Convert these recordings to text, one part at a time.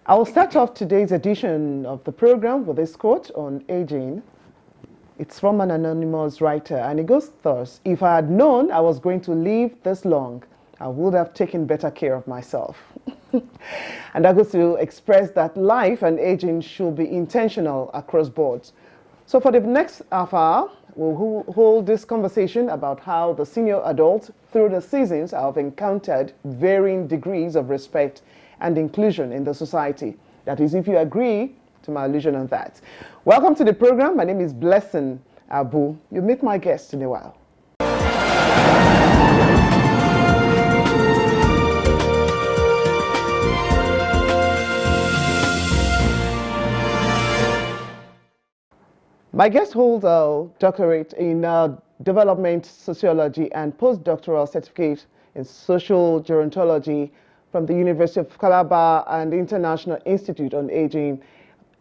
I will start off today's edition of the program with this quote on aging. It's from an anonymous writer, and it goes thus: "If I had known I was going to live this long, I would have taken better care of myself." And that goes to express that life and aging should be intentional across boards. So for the next half hour, we'll hold this conversation about how the senior adults through the seasons have encountered varying degrees of respect and inclusion in the society. That is, if you agree to my allusion on that. Welcome to the program. My name is Blessing Abu. You meet my guest in a while. My guest holds a doctorate in development sociology and postdoctoral certificate in social gerontology from the University of Calabar and the International Institute on Aging,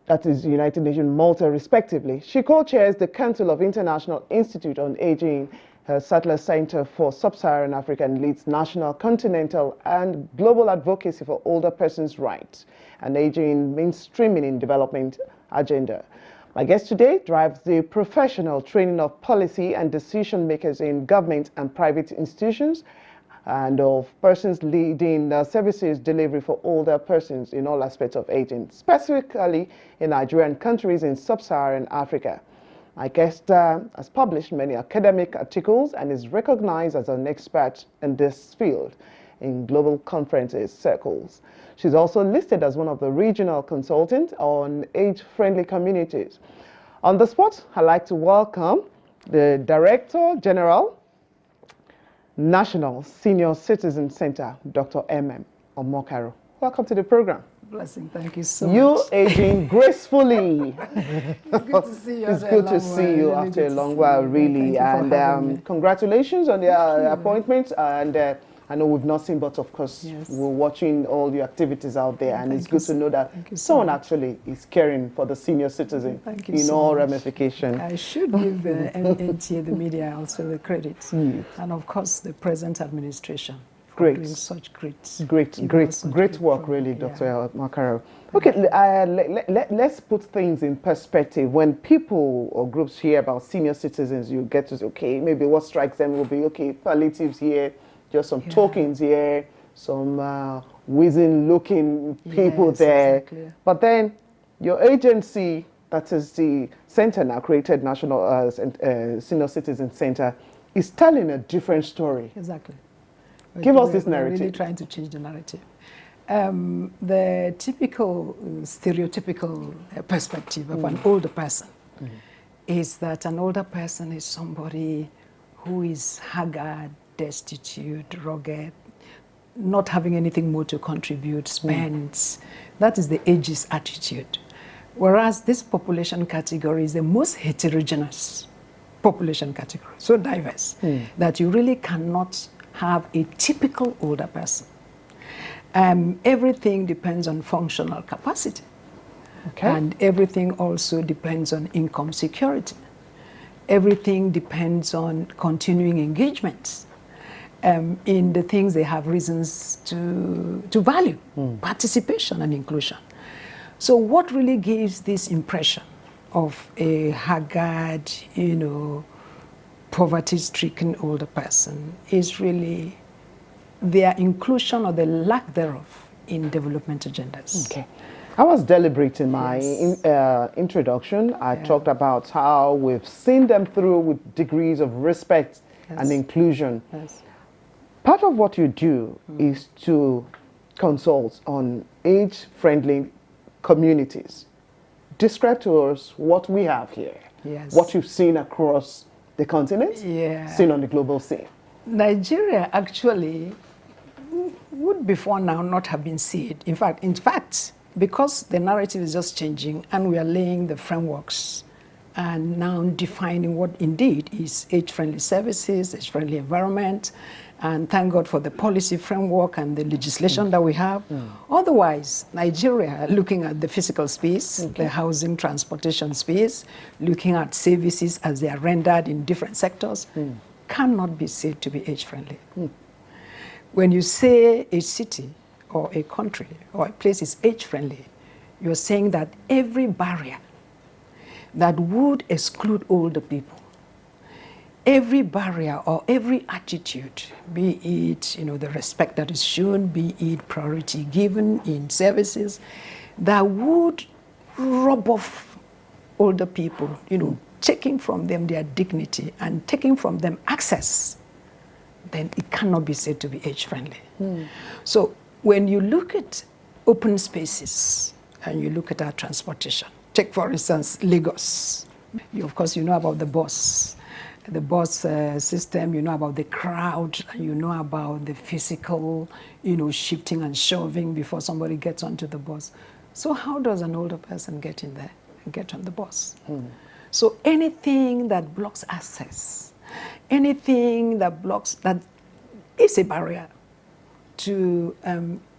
that is United Nations Malta, respectively. She co-chairs the Council of International Institute on Aging, her Sattler Center for Sub-Saharan Africa, and leads national, continental, and global advocacy for older persons' rights and aging mainstreaming in development agenda. My guest today drives the professional training of policy and decision makers in government and private institutions and of persons leading services delivery for older persons in all aspects of aging, specifically in Nigerian countries in sub-Saharan Africa. My guest has published many academic articles and is recognized as an expert in this field in global conferences circles. She's also listed as one of the regional consultants on age-friendly communities. On the spot, I'd like to welcome the Director General, National Senior Citizen Center, Dr. Emem Omokaro. Welcome to the program. Blessing, thank you so much. You aging gracefully. It's good to see you. It's good to see you after a long while, really. And congratulations on the appointment. And I know we've not seen, but of course, we're watching all your activities out there, and it's good to know that someone actually is caring for the senior citizen in all ramifications. I should give NTA, the media, also the credit, and of course the present administration for doing such great work, really, Dr. Amakura. Okay, let's put things in perspective. When people or groups hear about senior citizens, you get to say, okay, maybe what strikes them will be, okay, palliatives here, just some tokens here, some wizened-looking people there. Exactly. But then your agency, that is the center now, created National Senior Citizen Center, is telling a different story. Exactly. Give us this narrative. We're really trying to change the narrative. The typical, stereotypical perspective of an older person is that an older person is somebody who is haggard, destitute, rugged, not having anything more to contribute, spends. That is the ageist attitude. Whereas this population category is the most heterogeneous population category, so diverse, that you really cannot have a typical older person. Everything depends on functional capacity. And everything also depends on income security. Everything depends on continuing engagements in the things they have reasons to value, participation and inclusion. So what really gives this impression of a haggard, poverty-stricken older person is really their inclusion or the lack thereof in development agendas. Okay. I was deliberate in my introduction. I talked about how we've seen them through with degrees of respect and inclusion. Part of what you do is to consult on age-friendly communities. Describe to us what we have here, what you've seen across the continent, seen on the global scene. Nigeria actually would before now not have been seen. In fact, because the narrative is just changing and we are laying the frameworks and now defining what indeed is age-friendly services, age-friendly environment, and thank God for the policy framework and the legislation that we have. Otherwise, Nigeria, looking at the physical space, the housing, transportation space, looking at services as they are rendered in different sectors, cannot be said to be age-friendly. When you say a city or a country or a place is age-friendly, you're saying that every barrier that would exclude older people, every barrier or every attitude, be it the respect that is shown, be it priority given in services, that would rub off older people, taking from them their dignity and taking from them access, then it cannot be said to be age-friendly. So when you look at open spaces and you look at our transportation, take for instance Lagos. Of course, you know about the bus system, you know about the crowd, and you know about the physical, shifting and shoving before somebody gets onto the bus. So how does an older person get in there and get on the bus? So anything that blocks access, anything that is a barrier to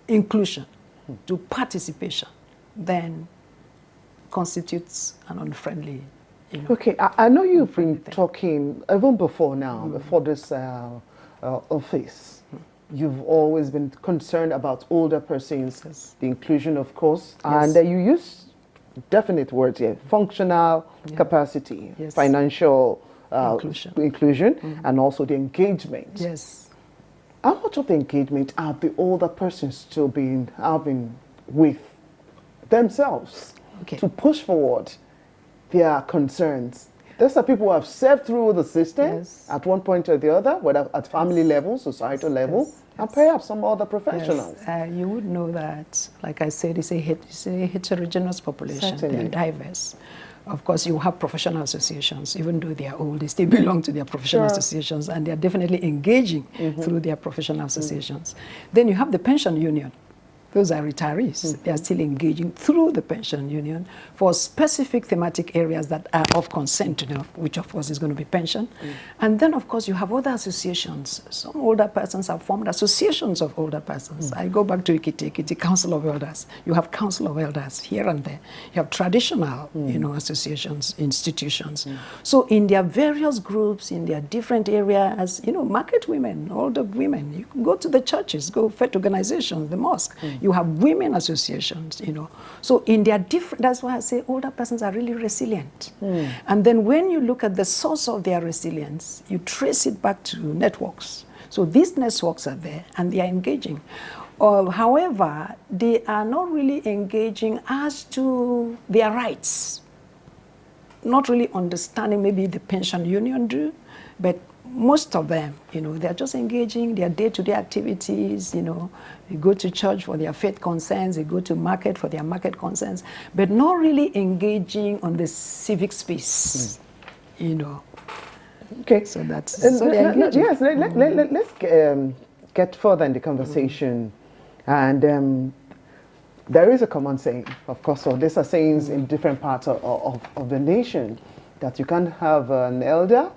inclusion, to participation, then constitutes an unfriendly. Okay, I know you've been talking even before now, before this office. You've always been concerned about older persons, the inclusion, of course, and you use definite words here: functional capacity, financial inclusion, and also the engagement. Yes. How much of the engagement are the older persons still having with themselves to push forward their concerns? Those are people who have served through the system at one point or the other, whether at family level, societal level, and perhaps some other professionals. You would know that, like I said, it's a heterogeneous population. Certainly. They're diverse. Of course, you have professional associations. Even though they are old, they still belong to their professional associations, and they're definitely engaging through their professional associations. Then you have the pension union. Those are retirees. They are still engaging through the pension union for specific thematic areas that are of concern to them, which of course is going to be pension. And then of course you have other associations. Some older persons have formed associations of older persons. I go back to Ikiti Council of Elders. You have Council of Elders here and there. You have traditional associations, institutions. So in their various groups, in their different areas, market women, older women, you can go to the churches, go faith organizations, the mosque. You have women associations, So in their different, that's why I say older persons are really resilient. And then when you look at the source of their resilience, you trace it back to networks. So these networks are there and they are engaging. However, they are not really engaging as to their rights. Not really understanding, maybe the pension union do, but most of them, they're just engaging their day-to-day activities, they go to church for their faith concerns, they go to market for their market concerns, but not really engaging on the civic space, Okay. So that's, yes, let's get further in the conversation. And there is a common saying, of course, so these are sayings in different parts of the nation, that you can't have an elder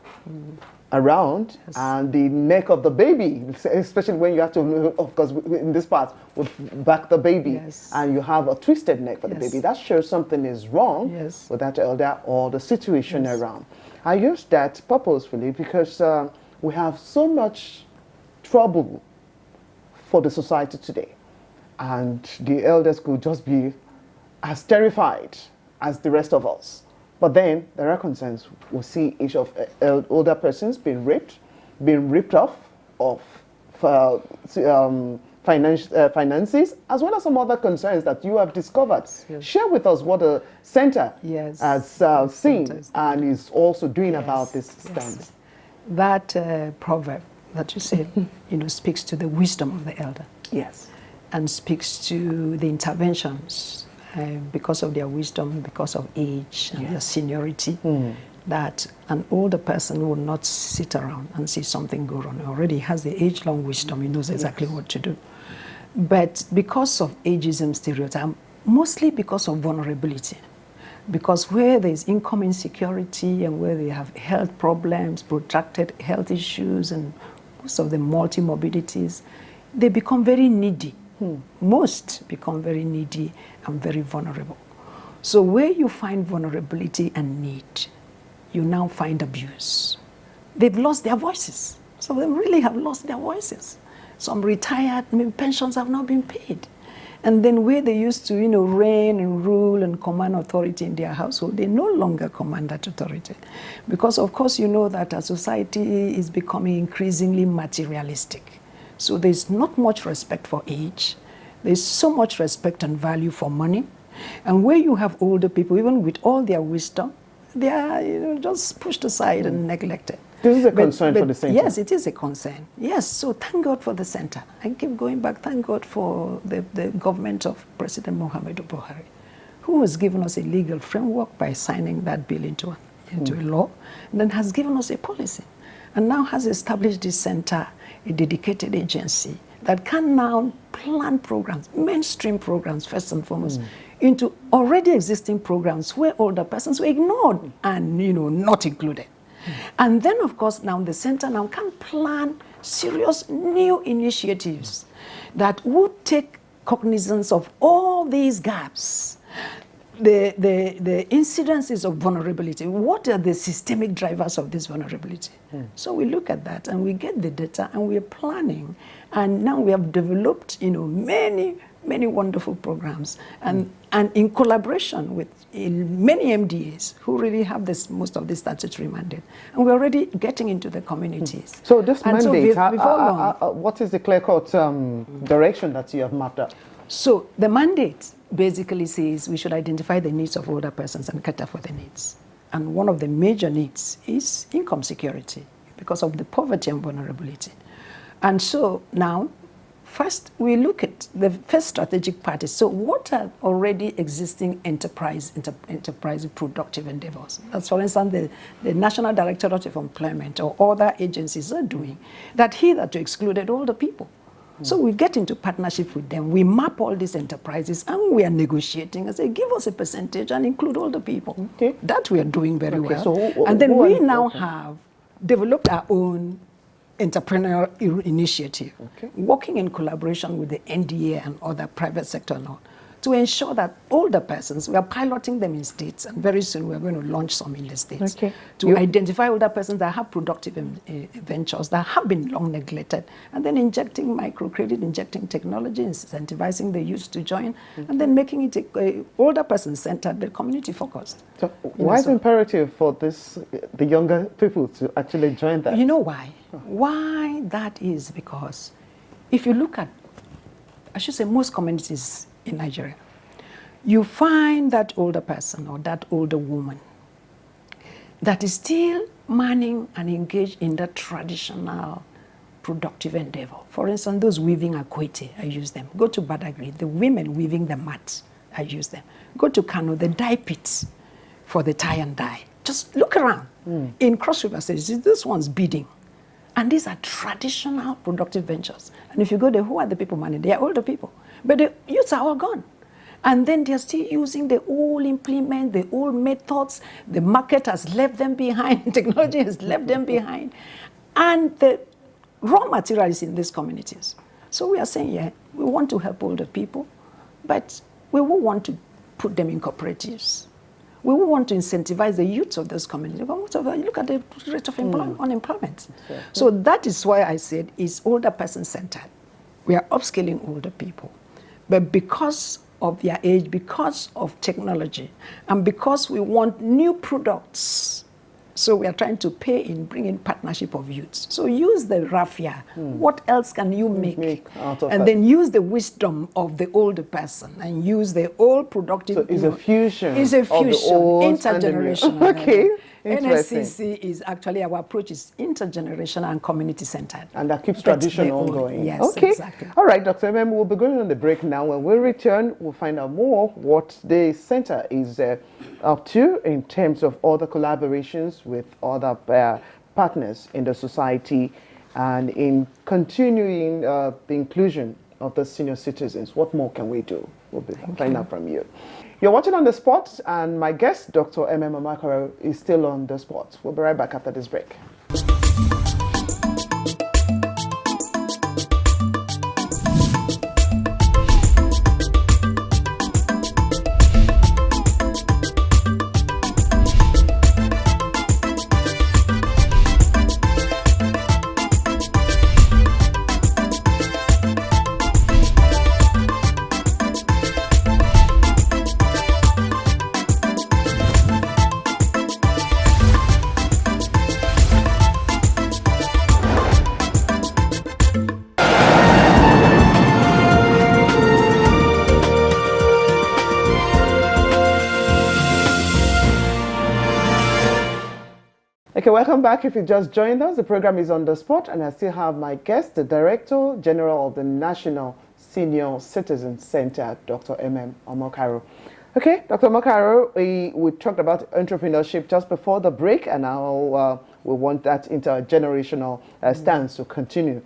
around and the neck of the baby, especially when you have to, of course, in this part, would back the baby, and you have a twisted neck for the baby. That shows something is wrong with that elder or the situation around. I use that purposefully because we have so much trouble for the society today, and the elders could just be as terrified as the rest of us. But then there are concerns. We see each of older persons being ripped off of finances, as well as some other concerns that you have discovered. Share with us what the center has seen and is also doing about this stance. That proverb that you said, speaks to the wisdom of the elder. Yes. And speaks to the interventions because of their wisdom, because of age and their seniority, that an older person will not sit around and see something go wrong. He already has the age-long wisdom, he knows exactly what to do. But because of ageism stereotype, mostly because of vulnerability, because where there's income insecurity and where they have health problems, protracted health issues, and most of the multi-morbidities, they become very needy. Most become very needy and very vulnerable. So where you find vulnerability and need, you now find abuse. They've lost their voices. Some of them really have lost their voices Some retired, maybe pensions have not been paid. And then where they used to, reign and rule and command authority in their household, they no longer command that authority. Because, of course, you know that our society is becoming increasingly materialistic. So there's not much respect for age. There's so much respect and value for money. And where you have older people, even with all their wisdom, they are just pushed aside and neglected. This is a concern for the center. Yes, it is a concern. Yes, so thank God for the center. I keep going back, thank God for the government of President Muhammadu Buhari, who has given us a legal framework by signing that bill into a law, and then has given us a policy, and now has established this center, a dedicated agency that can now plan programs, mainstream programs first and foremost, into already existing programs where older persons were ignored and not included. And then, of course, now the center now can plan serious new initiatives that would take cognizance of all these gaps, the incidences of vulnerability. What are the systemic drivers of this vulnerability? So we look at that and we get the data and we are planning. And now we have developed, many wonderful programs, and in collaboration with many MDAs who really have most of this statutory mandate. And we're already getting into the communities. So this and mandate, so what is the clear-cut direction that you have mapped out? So the mandate basically says we should identify the needs of older persons and cater for the needs. And one of the major needs is income security because of the poverty and vulnerability. And so now, first, we look at the first strategic part is, so what are already existing enterprise productive endeavors? That's, for instance, the National Directorate of Employment or other agencies are doing that hitherto excluded older people. So we get into partnership with them. We map all these enterprises and we are negotiating and say, give us a percentage and include older people. Okay. That we are doing very well. So and then we now have developed our own entrepreneurial initiative, working in collaboration with the NTA and other private sector and all, to ensure that older persons, we are piloting them in states, and very soon we're going to launch some in the states, to identify older persons that have productive ventures that have been long neglected, and then injecting microcredit, injecting technology, incentivizing the youth to join, and then making it a older person-centered, but community-focused. So why is it imperative for the younger people to actually join that? You know why? Why that is because if you look at, I should say, most communities in Nigeria, you find that older person or that older woman that is still manning and engaged in that traditional productive endeavor. For instance, those weaving akwete, I use them. Go to Badagry, the women weaving the mats, I use them. Go to Kano, the dye pits for the tie and dye. Just look around. In Cross River State, this one's beading. And these are traditional productive ventures. And if you go there, who are the people manning? They are older people. But the youths are all gone. And then they're still using the old implement, the old methods. The market has left them behind. Technology has left them behind. And the raw material is in these communities. So we are saying, yeah, we want to help older people, but we will want to put them in cooperatives. We will want to incentivize the youth of those communities. Look at the rate of unemployment. Exactly. So that is why I said it's older person-centered. We are upskilling older people. But because of their age, because of technology, and because we want new products, so we are trying to bring in partnership of youths. So use the raffia. What else can you make out of and that? Then use the wisdom of the older person and use the old productive. So it's a fusion. It's a fusion, of the old intergenerational. Okay. NSCC is actually, our approach is intergenerational and community-centered. And that keeps tradition ongoing. Yes, okay. Exactly. All right, Dr. Emem, we'll be going on the break now. When we return, we'll find out more what the center is up to in terms of other collaborations with other partners in the society and in continuing the inclusion of the senior citizens. What more can we do? We'll be finding out from you. You're watching On The Spot, and my guest, Dr. Emem Omakaro, is still on the spot. We'll be right back after this break. Okay, welcome back. If you just joined us, the program is On the Spot, and I still have my guest, the Director General of the National Senior Citizen Center, Dr. Emem Omokaro. Okay, Dr. Amakura, we talked about entrepreneurship just before the break, and now we want that intergenerational stance to continue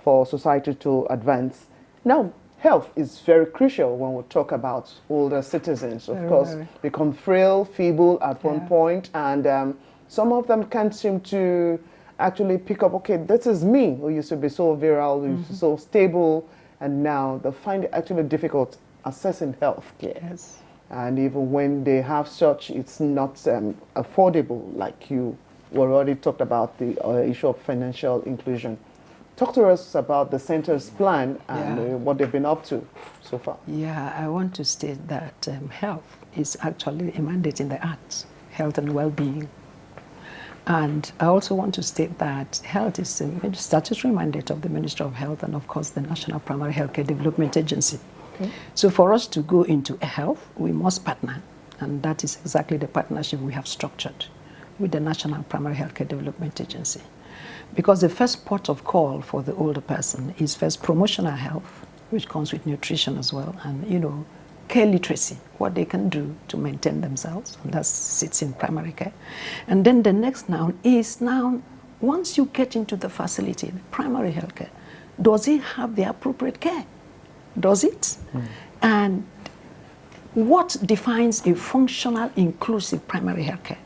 for society to advance. Now, health is very crucial when we talk about older citizens. Of course, become frail, feeble at one point, and some of them can't seem to actually pick up, okay, this is me, who used to be so virile, who used to be so stable, and now they find it actually difficult accessing health care. Yes. And even when they have such, it's not affordable, like you already talked about the issue of financial inclusion. Talk to us about the center's plan and what they've been up to so far. Yeah, I want to state that health is actually a mandate in the Act, health and well-being. And I also want to state that health is a statutory mandate of the Ministry of Health and, of course, the National Primary Healthcare Development Agency. Okay. So for us to go into health, we must partner, and that is exactly the partnership we have structured with the National Primary Healthcare Development Agency. Because the first port of call for the older person is first promotional health, which comes with nutrition as well, and, you know, care literacy, what they can do to maintain themselves, and that sits in primary care. And then the next now is once you get into the facility, the primary health care, does it have the appropriate care? Does it? And what defines a functional, inclusive primary health care?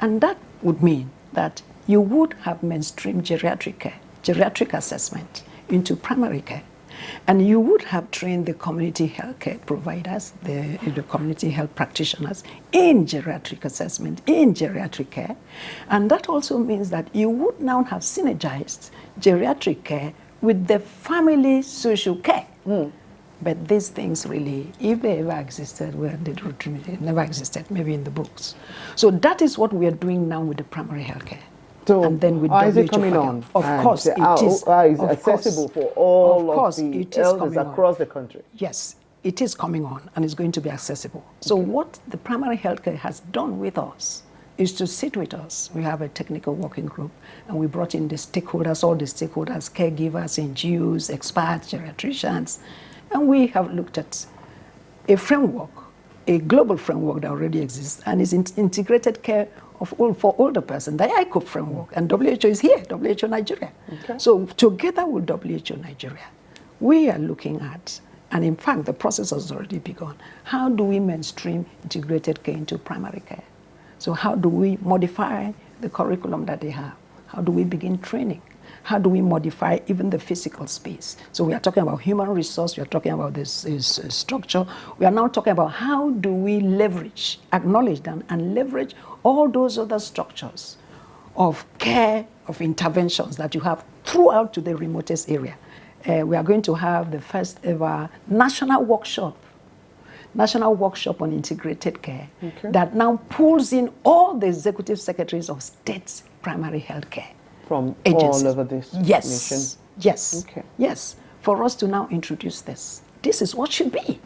And that would mean that you would have mainstream geriatric care, geriatric assessment into primary care. And you would have trained the community health care providers, the community health practitioners in geriatric assessment, in geriatric care. And that also means that you would now have synergized geriatric care with the family social care. But these things really, if they ever existed, well, they never existed, maybe in the books. So that is what we are doing now with the primary health care. So and then with is it coming on? Of course, it is. Is accessible for all of the elders across the country? Yes, it is coming on, and it's going to be accessible. So what the primary healthcare has done with us is to sit with us. We have a technical working group, and we brought in the stakeholders, all the stakeholders, caregivers, NGOs, experts, geriatricians, and we have looked at a framework, a global framework that already exists, and is integrated care for older person, the ICOP framework, and WHO is here, WHO Nigeria. Okay. So together with WHO Nigeria, we are looking at, and in fact the process has already begun, how do we mainstream integrated care into primary care? So how do we modify the curriculum that they have? How do we begin training? How do we modify even the physical space? So we are talking about human resource, we are talking about this structure. We are now talking about how do we leverage, acknowledge them, and leverage all those other structures of care, of interventions that you have throughout to the remotest area. We are going to have the first ever national workshop on integrated care that now pulls in all the executive secretaries of state primary health care. From agencies. all over this nation? Yes, yes, for us to now introduce this. This is what should be.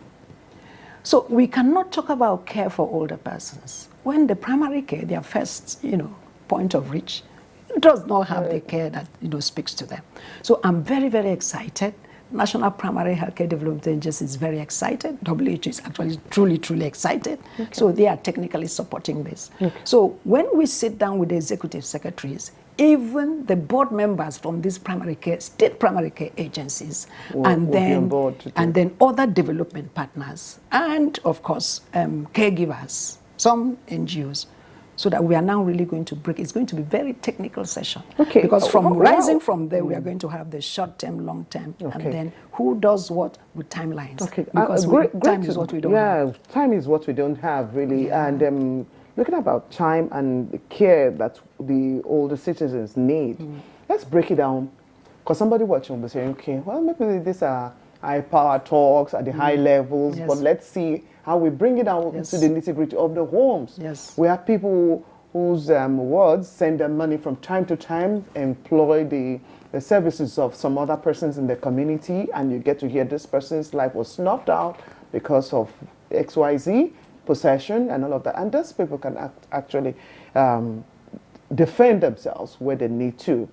So we cannot talk about care for older persons when the primary care, their first, point of reach, does not have the care that, speaks to them. So I'm very, very excited. National Primary Healthcare Development Agency is very excited. WHO is actually truly, truly excited. So they are technically supporting this. So when we sit down with the executive secretaries, even the board members from these primary care, state primary care agencies, and then other development partners, and of course, caregivers, some NGOs, so that we are now really going to break. It's going to be a very technical session. Because rising from there, we are going to have the short term, long term, and then who does what with timelines. Because time is what we don't have. Yeah, time is what we don't have, really. And looking about time and the care that the older citizens need, let's break it down. Because somebody watching will be saying, okay, well, maybe these are high power talks at the high levels, but let's see how we bring it down to the nitty-gritty of the homes. We have people whose words send them money from time to time, employ the services of some other persons in the community, and you get to hear this person's life was snuffed out because of XYZ, possession, and all of that. And those people can actually defend themselves where they need to.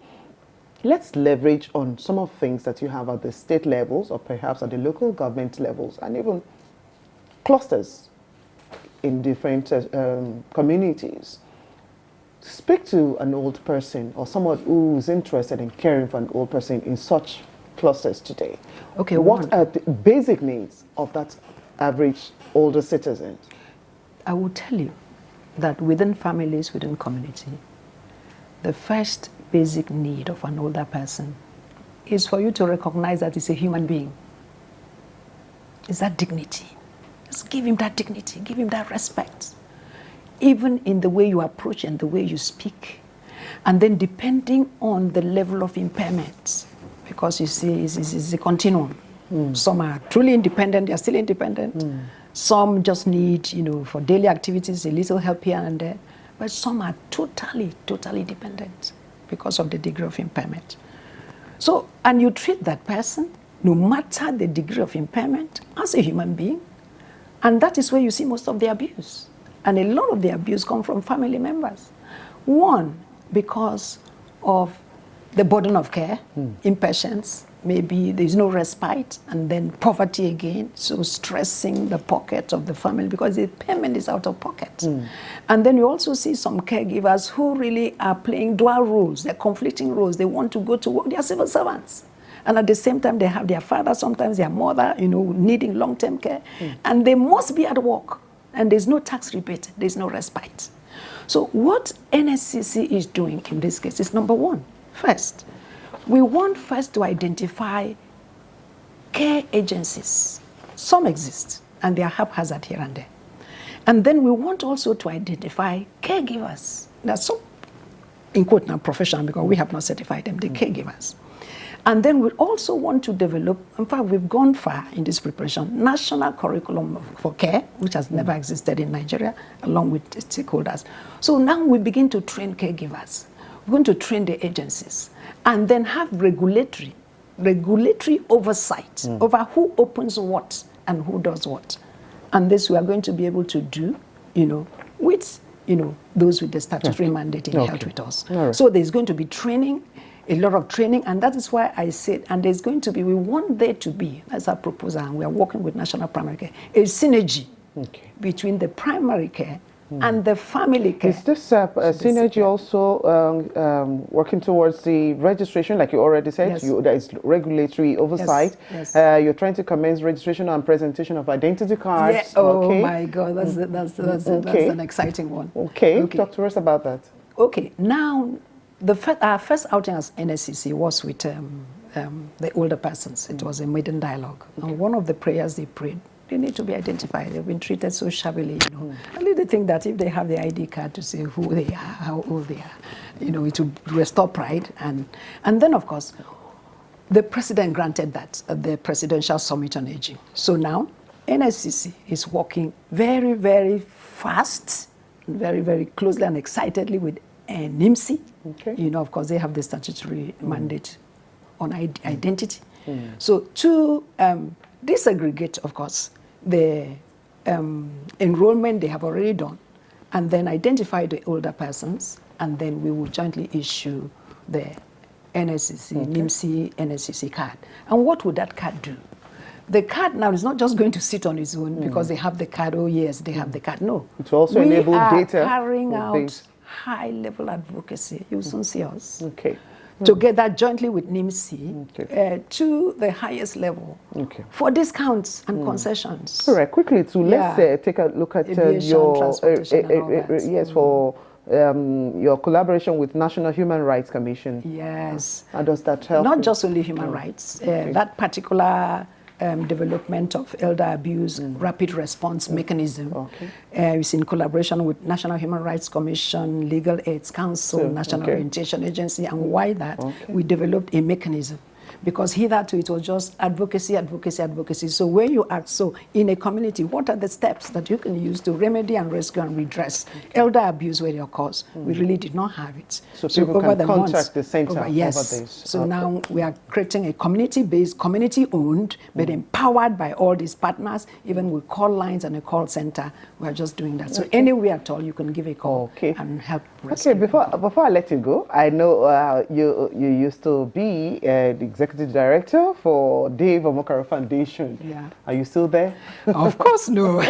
Let's leverage on some of the things that you have at the state levels or perhaps at the local government levels and even clusters in different communities. Speak to an old person or someone who's interested in caring for an old person in such clusters today. Okay, what are the basic needs of that average older citizen? I will tell you that within families, within community, the first basic need of an older person is for you to recognize that he's a human being. It's that dignity. Just give him that dignity, give him that respect. Even in the way you approach and the way you speak. And then depending on the level of impairment, because you see, it's a continuum. Some are truly independent, they are still independent. Some just need, for daily activities, a little help here and there. But some are totally dependent because of the degree of impairment. So, and you treat that person, no matter the degree of impairment, as a human being. And that is where you see most of the abuse. And a lot of the abuse comes from family members. One, because of the burden of care, impatience, maybe there's no respite, and then poverty again, so stressing the pocket of the family because the payment is out of pocket. And then you also see some caregivers who really are playing dual roles, they're conflicting roles. They want to go to work, they are civil servants. And at the same time, they have their father, sometimes their mother, needing long-term care. And they must be at work. And there's no tax rebate, there's no respite. So what NSCC is doing in this case is number one, first, we want first to identify care agencies. Some exist, and they are haphazard here and there. And then we want also to identify caregivers. There's some, in quote now, professional, because we have not certified them, the caregivers. And then we also want to develop, in fact, we've gone far in this preparation, national curriculum for care, which has never existed in Nigeria, along with stakeholders. So now we begin to train caregivers. We're going to train the agencies and then have regulatory oversight over who opens what and who does what. And this we are going to be able to do, with, those with the statutory mandate in health with us. Right. So there's going to be training, a lot of training, and that is why I said, and there's going to be, we want there to be, as our proposal, and we are working with National Primary Care, a synergy between the primary care and the family care. Is this synergy also working towards the registration, like you already said? Yes. There is regulatory oversight. Yes. You're trying to commence registration and presentation of identity cards. Yeah. Oh my God, that's an exciting one. Okay, talk to us about that. Okay, now, our first outing as NSCC was with the older persons. It was a maiden dialogue. And one of the prayers they prayed, they need to be identified. They've been treated so shabbily, Only they think that if they have the ID card to say who they are, how old they are, it will restore pride. And then, of course, the president granted that at the Presidential Summit on Aging. So now, NSCC is working very, very fast, very, very closely and excitedly with NIMC. Of course, they have the statutory mandate on identity. So to disaggregate, of course, the enrollment they have already done, and then identify the older persons, and then we will jointly issue the NSCC, NIMC, NSCC card. And what would that card do? The card now is not just going to sit on its own because they have the card, oh yes, they have the card. No. It will also enable data. We are carrying out high-level advocacy. You soon see us. Together jointly with NIMC to the highest level for discounts and concessions. Correct. Quickly, let's take a look at your your collaboration with National Human Rights Commission. Yes. How does that help? Not just only human rights. That particular development of elder abuse rapid response mechanism is in collaboration with National Human Rights Commission, Legal Aids Council, National Orientation Agency, and why that we developed a mechanism because hitherto it was just advocacy, advocacy, advocacy. So when you ask, so in a community, what are the steps that you can use to remedy and rescue and redress elder abuse where it occurs? We really did not have it. So people over can contact the center over yes. this. So now we are creating a community-based, community-owned, but empowered by all these partners, even with call lines and a call center. We are just doing that. So anywhere at all, you can give a call and help rescue. Okay, before I let you go, I know you used to be the executive director for Dave Omokaro Foundation. Yeah. Are you still there? Of course, no.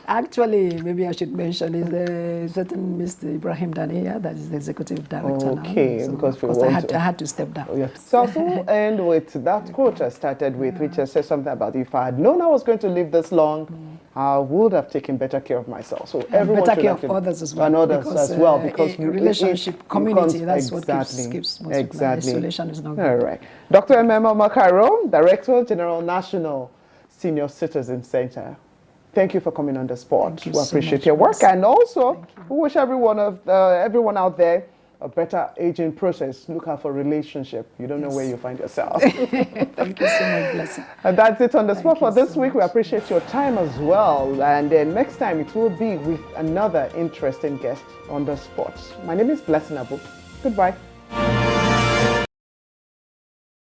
Actually, maybe I should mention is a certain Mr. Ibrahim Dania, that is the executive director now. Okay, So because of course I had to step down. Yeah. So we'll end with that quote I started with, which says something about, if I had known I was going to live this long, I would have taken better care of myself. So everyone better care should of others as well. And others because, as well, because relationship, community, that's what exactly, keeps most exactly. Isolation is not good. All right. Dr. Emem Omakaro, Director General National Senior Citizen Center. Thank you for coming on the spot. We appreciate your work, and also we wish everyone out there a better aging process. Look out for relationship. You don't know where you find yourself. Thank you so much, Blessing. And that's it on the spot for this week. We appreciate your time as well. And then next time it will be with another interesting guest on the spot. My name is Blessing Abu. Goodbye.